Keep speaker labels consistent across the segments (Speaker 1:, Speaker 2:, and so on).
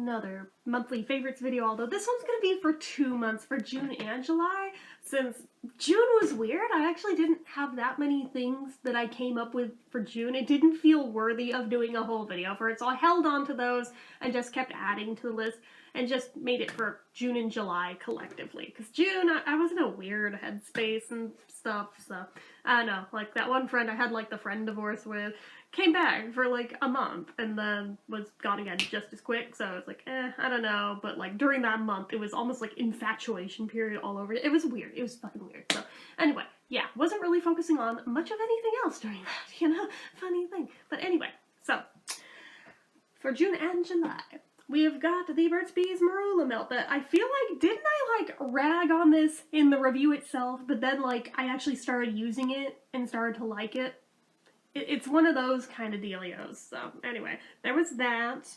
Speaker 1: another monthly favorites video, although this one's gonna be for 2 months, for June and July. Since June was weird, I actually didn't have that many things that I came up with for June. It didn't feel worthy of doing a whole video for it, so I held on to those and just kept adding to the list and just made it for June and July collectively. Because June, I was in a weird headspace and stuff, so I don't know. Like, that one friend I had, like, the friend divorce with came back for, like, a month and then was gone again just as quick, so I was like, I don't know. But, like, during that month, it was almost like infatuation period all over. It was weird. It was fucking weird. So, anyway, yeah, wasn't really focusing on much of anything else during that, you know? Funny thing. But anyway, so, for June and July, we have got the Burt's Bees Marula Melt that I feel like, didn't I, like, rag on this in the review itself, but then, like, I actually started using it and started to like it? It's one of those kind of dealios. So, anyway, there was that.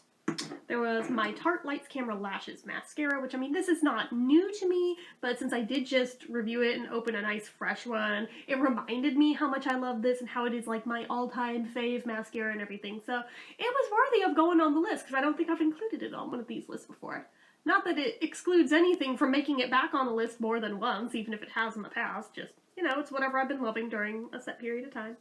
Speaker 1: There was my Tarte Lights Camera Lashes Mascara, which, I mean, this is not new to me, but since I did just review it and open a nice fresh one, it reminded me how much I love this and how it is, like, my all-time fave mascara and everything. So, it was worthy of going on the list, because I don't think I've included it on one of these lists before. Not that it excludes anything from making it back on the list more than once, even if it has in the past. Just, you know, it's whatever I've been loving during a set period of time.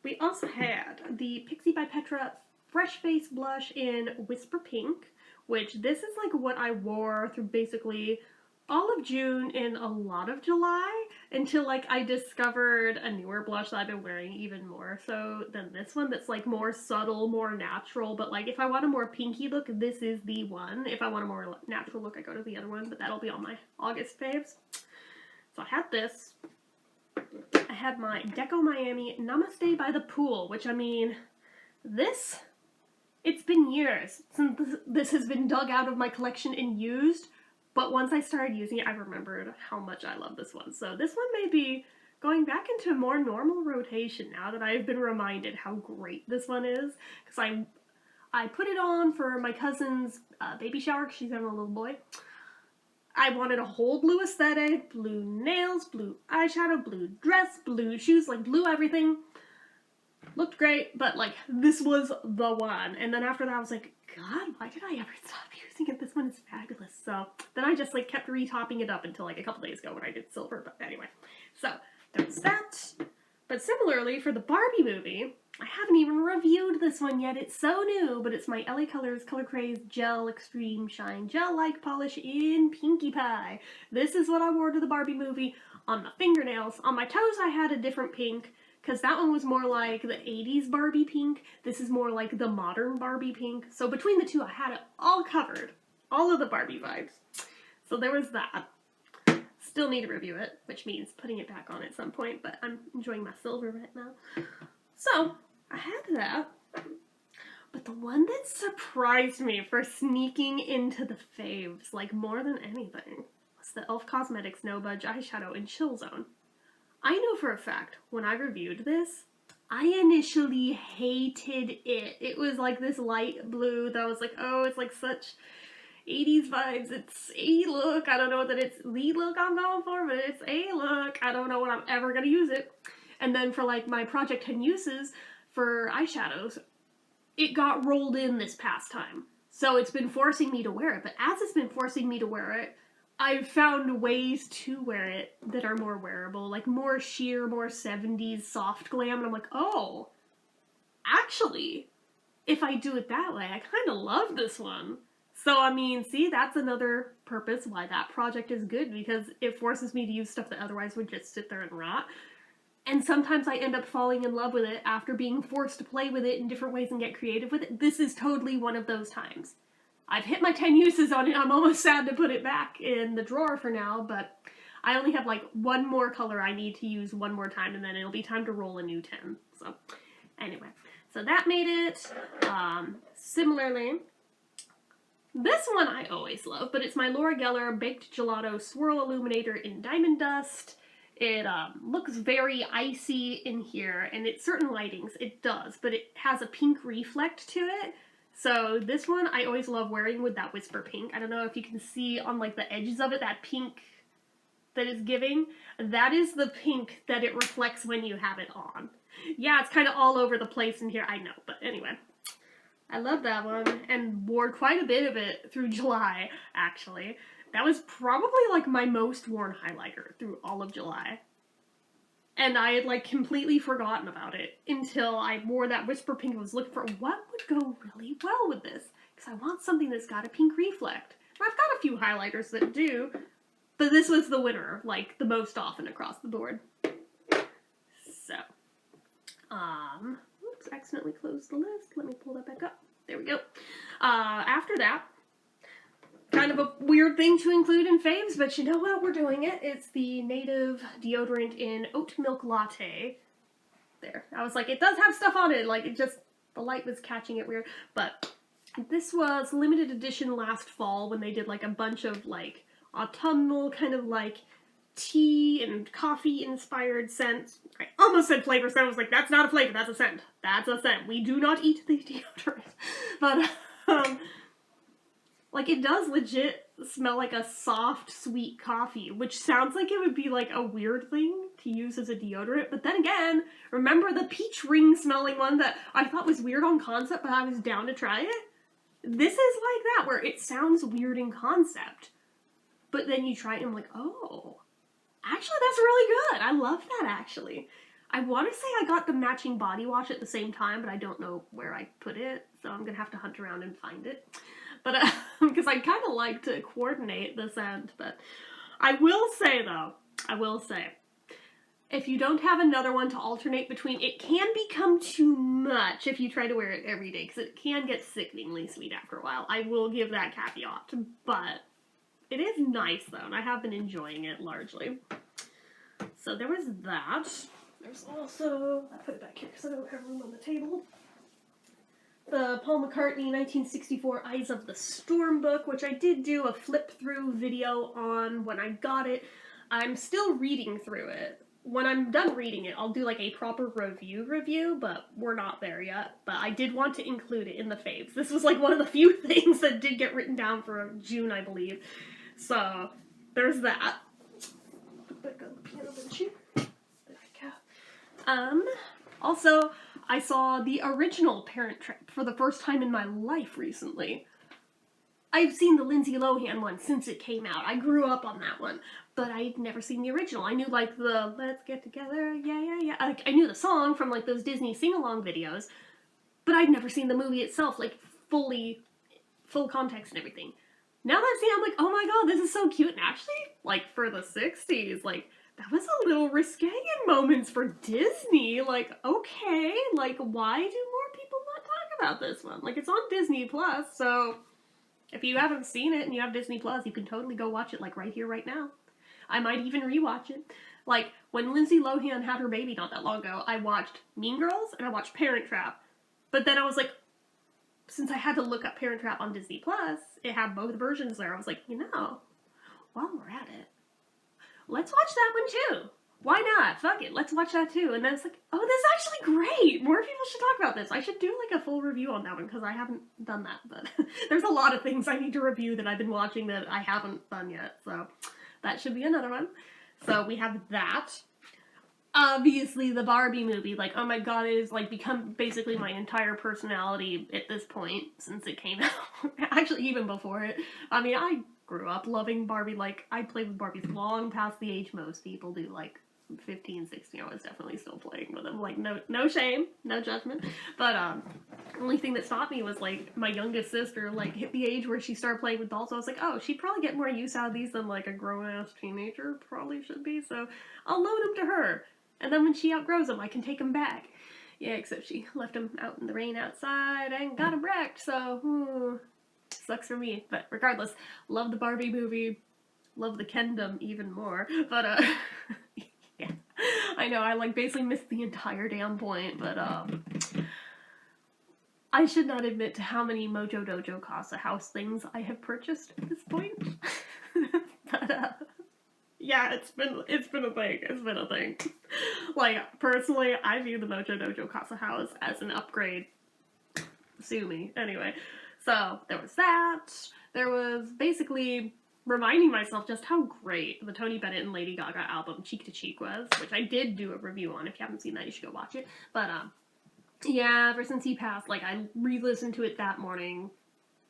Speaker 1: We also had the Pixie by Petra Fresh Face Blush in Whisper Pink, which this is like what I wore through basically all of June and a lot of July until like I discovered a newer blush that I've been wearing even more so than this one that's like more subtle, more natural, but like if I want a more pinky look, this is the one. If I want a more natural look, I go to the other one, but that'll be on my August faves. So I had this. I had my Deco Miami Namaste by the Pool, which, I mean, this, it's been years since this has been dug out of my collection and used, but once I started using it, I remembered how much I love this one. So this one may be going back into more normal rotation now that I've been reminded how great this one is, because I put it on for my cousin's baby shower, because she's having a little boy. I wanted a whole blue aesthetic, blue nails, blue eyeshadow, blue dress, blue shoes, like blue everything. Looked great, but like this was the one. And then after that I was like, God, why did I ever stop using it? This one is fabulous. So then I just like kept retopping it up until like a couple days ago when I did silver, but anyway. So there was that. But similarly for the Barbie movie, I haven't even reviewed this one yet. It's so new, but it's my LA Colors Color Craze Gel Extreme Shine Gel-like polish in Pinkie Pie. This is what I wore to the Barbie movie on my fingernails. On my toes I had a different pink, because that one was more like the 80s Barbie pink. This is more like the modern Barbie pink. So between the two I had it all covered. All of the Barbie vibes. So there was that. Still need to review it, which means putting it back on at some point, but I'm enjoying my silver right now. So, I had that, but the one that surprised me for sneaking into the faves, like more than anything, was the e.l.f. Cosmetics No Budge Eyeshadow in Chill Zone. I know for a fact, when I reviewed this, I initially hated it. It was like this light blue that I was like, oh, it's like such 80s vibes, it's a look. I don't know that it's the look I'm going for, but it's a look. I don't know when I'm ever gonna use it. And then for like my Project 10 uses for eyeshadows, it got rolled in this past time. So it's been forcing me to wear it, but as it's been forcing me to wear it, I've found ways to wear it that are more wearable, like more sheer, more 70s soft glam, and I'm like, oh, actually, if I do it that way, I kind of love this one. So, I mean, see, that's another purpose why that project is good, because it forces me to use stuff that otherwise would just sit there and rot. And sometimes I end up falling in love with it after being forced to play with it in different ways and get creative with it. This is totally one of those times. I've hit my 10 uses on it. I'm almost sad to put it back in the drawer for now, but I only have like one more color I need to use one more time, and then it'll be time to roll a new 10. So, anyway. So that made it. Similarly, this one I always love, but it's my Laura Geller Baked Gelato Swirl Illuminator in Diamond Dust. It looks very icy in here, and at certain lightings it does, but it has a pink reflect to it. So this one I always love wearing with that Whisper Pink. I don't know if you can see on like the edges of it, that pink that it's giving. That is the pink that it reflects when you have it on. Yeah, it's kind of all over the place in here, I know, but anyway. I love that one, and wore quite a bit of it through July, actually. That was probably, like, my most worn highlighter through all of July. And I had, like, completely forgotten about it until I wore that Whisper Pink and was looking for what would go really well with this. Because I want something that's got a pink reflect. And I've got a few highlighters that do, but this was the winner, like, the most often across the board. So, oops, accidentally closed the list. Let me pull that back up. There we go. After that, kind of a weird thing to include in faves, but you know what? We're doing it. It's the Native deodorant in Oat Milk Latte. There. I was like, it does have stuff on it. Like, it just, the light was catching it weird. But this was limited edition last fall when they did, like, a bunch of, like, autumnal kind of, like, tea and coffee inspired scents. I almost said flavor scent. I was like, that's not a flavor, that's a scent. That's a scent. We do not eat the deodorant. But, like, it does legit smell like a soft, sweet coffee, which sounds like it would be, like, a weird thing to use as a deodorant. But then again, remember the peach ring smelling one that I thought was weird on concept, but I was down to try it? This is like that, where it sounds weird in concept, but then you try it and I'm like, oh, actually that's really good. I love that, actually. I want to say I got the matching body wash at the same time, but I don't know where I put it, so I'm going to have to hunt around and find it. But, because I kind of like to coordinate the scent, but I will say, though, if you don't have another one to alternate between, it can become too much if you try to wear it every day, because it can get sickeningly sweet after a while. I will give that caveat, but it is nice, though, and I have been enjoying it largely. So there was that. There's also, I'll put it back here because I don't have room on the table, the Paul McCartney 1964 Eyes of the Storm book, which I did do a flip-through video on when I got it. I'm still reading through it. When I'm done reading it, I'll do like a proper review, but we're not there yet. But I did want to include it in the faves. This was like one of the few things that did get written down for June, I believe. So, there's that. Put back on the piano bench here. There we go. Also, I saw the original Parent Trap for the first time in my life recently. I've seen the Lindsay Lohan one since it came out. I grew up on that one, but I'd never seen the original. I knew, like, the Let's Get Together, yeah. I knew the song from, like, those Disney sing-along videos, but I'd never seen the movie itself, like, full context and everything. Now that I've seen it, I'm like, oh my god, this is so cute. And actually, like, for the 60s, like, that was a little risque in moments for Disney. Like, okay, like, why do more people not talk about this one? Like, it's on Disney Plus, so if you haven't seen it and you have Disney Plus, you can totally go watch it, like, right here, right now. I might even rewatch it. Like, when Lindsay Lohan had her baby not that long ago, I watched Mean Girls and I watched Parent Trap. But then I was like, since I had to look up Parent Trap on Disney Plus, it had both versions there. I was like, you know, while we're at it, let's watch that one too. Why not? Fuck it, let's watch that too. And then it's like, oh, this is actually great. More people should talk about this. I should do like a full review on that one because I haven't done that. But there's a lot of things I need to review that I've been watching that I haven't done yet. So that should be another one. So we have that. Obviously, the Barbie movie, like, oh my god, it has, like, become basically my entire personality at this point since it came out. Actually, even before it. I mean, I grew up loving Barbie. Like, I played with Barbies long past the age most people do, like, 15, 16. I was definitely still playing with them. Like, no shame, no judgment. But, the only thing that stopped me was, like, my youngest sister, like, hit the age where she started playing with dolls. So I was like, oh, she'd probably get more use out of these than, like, a grown-ass teenager probably should be. So I'll loan them to her. And then when she outgrows them, I can take them back. Yeah, except she left them out in the rain outside and got them wrecked, so, sucks for me. But regardless, love the Barbie movie, love the Kendom even more. But, yeah. I know, I, like, basically missed the entire damn point, but, I should not admit to how many Mojo Dojo Casa House things I have purchased at this point. But, yeah, it's been a thing. It's been a thing. Like, personally, I view the Mojo Dojo Casa House as an upgrade. Sue me. Anyway, so there was that. There was basically reminding myself just how great the Tony Bennett and Lady Gaga album Cheek to Cheek was, which I did do a review on. If you haven't seen that, you should go watch it. But, Yeah, ever since he passed, like, I re-listened to it that morning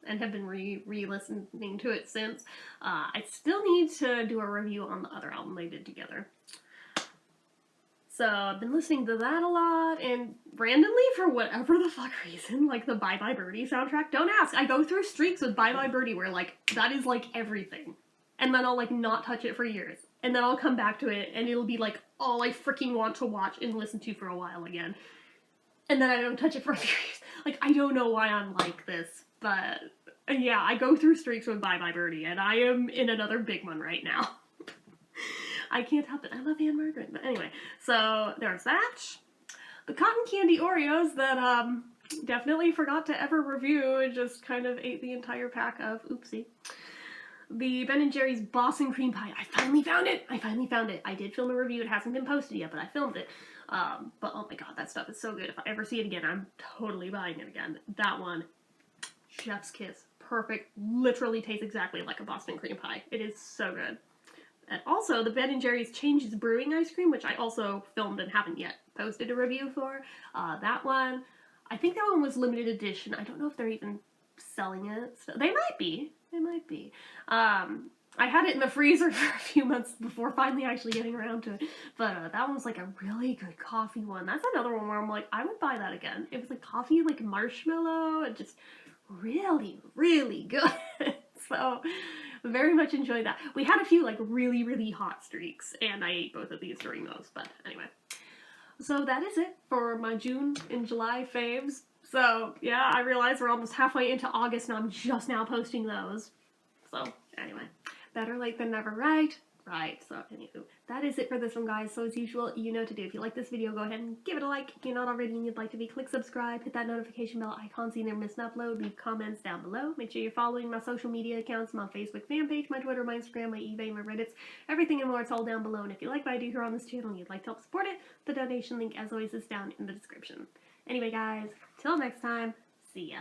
Speaker 1: and have been re-listening to it since. I still need to do a review on the other album they did together. So I've been listening to that a lot, and randomly, for whatever the fuck reason, like the Bye Bye Birdie soundtrack, don't ask, I go through streaks with Bye Bye Birdie where, like, that is, like, everything. And then I'll, like, not touch it for years. And then I'll come back to it, and it'll be, like, all I freaking want to watch and listen to for a while again. And then I don't touch it for a few years. Like, I don't know why I'm like this, but yeah, I go through streaks with Bye Bye Birdie, and I am in another big one right now. I can't help it. I love Anne Margaret. But anyway, so there's that. The cotton candy Oreos that definitely forgot to ever review and just kind of ate the entire pack of. Oopsie. The Ben & Jerry's Boston Cream Pie. I finally found it. I did film a review. It hasn't been posted yet, but I filmed it. But oh my god, that stuff is so good. If I ever see it again, I'm totally buying it again. That one, chef's kiss. Perfect. Literally tastes exactly like a Boston cream pie. It is so good. And also, the Ben & Jerry's Changes Brewing Ice Cream, which I also filmed and haven't yet posted a review for. That one, I think that one was limited edition. I don't know if they're even selling it. So they might be. I had it in the freezer for a few months before finally actually getting around to it. But that one was like a really good coffee one. That's another one where I'm like, I would buy that again. It was like coffee, like marshmallow, and just really, really good. So very much enjoyed that. We had a few like really, really hot streaks, and I ate both of these during those. But anyway. So that is it for my June and July faves. So yeah, I realize we're almost halfway into August and I'm just now posting those. So anyway, better late than never, right? Right, so anywho, that is it for this one, guys. So as usual, you know what to do. If you like this video, go ahead and give it a like. If you're not already and you'd like to be, click subscribe, hit that notification bell icon so you never miss an upload, leave comments down below. Make sure you're following my social media accounts, my Facebook fan page, my Twitter, my Instagram, my eBay, my Reddits, everything and more. It's all down below. And if you like what I do here on this channel and you'd like to help support it, the donation link, as always, is down in the description. Anyway, guys, till next time, see ya.